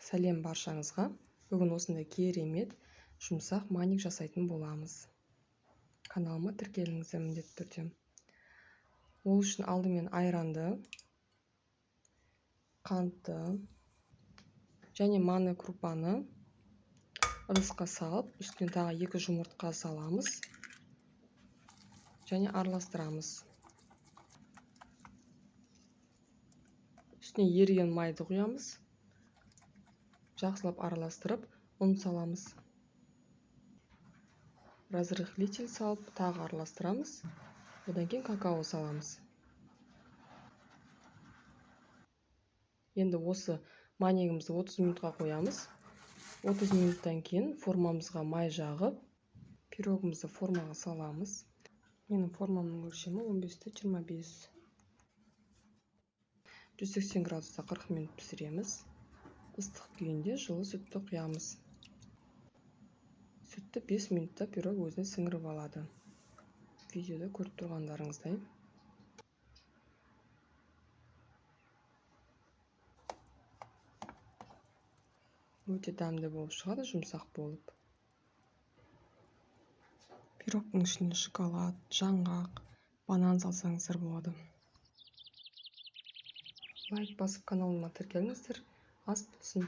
Сәлем баршаңызға. Бүгін осындай керемет жұмсақ маник жасайтын боламыз. Каналыма тіркеліңіздер міндетті түрде. Ол үшін алдымен айранды, қантты және манна крупаны ыдысқа салып, үстіне тағы 2 жұмыртқа саламыз және араластырамыз. Үстіне еріген майды құямыз. Жақсылап араластырып, ұн саламыз. Разрыхлитель салып, тағы араластырамыз. Одан кейін какао саламыз. Енді осы манигімізді 30 минутқа қоямыз. 30 минуттан кейін формамызға май жағып, пирогымызды формаға саламыз. Менің формамның өлшемі 15-25. 180 градуста 40 минут пісіреміз. Ыстық күйінде жылы сүтті құямыз. Сүтті 5 минутта пирог өзіне сіңіріп алады. Видеода көріп тұрғандарыңыздай. Өте дәмді болып шығады, жұмсақ болып. Пирогтың ішіне шоколад, жаңғақ, банан салсаңыздар болады. Лайк басып каналыма тіркеліңіздер. Ас бүтсін.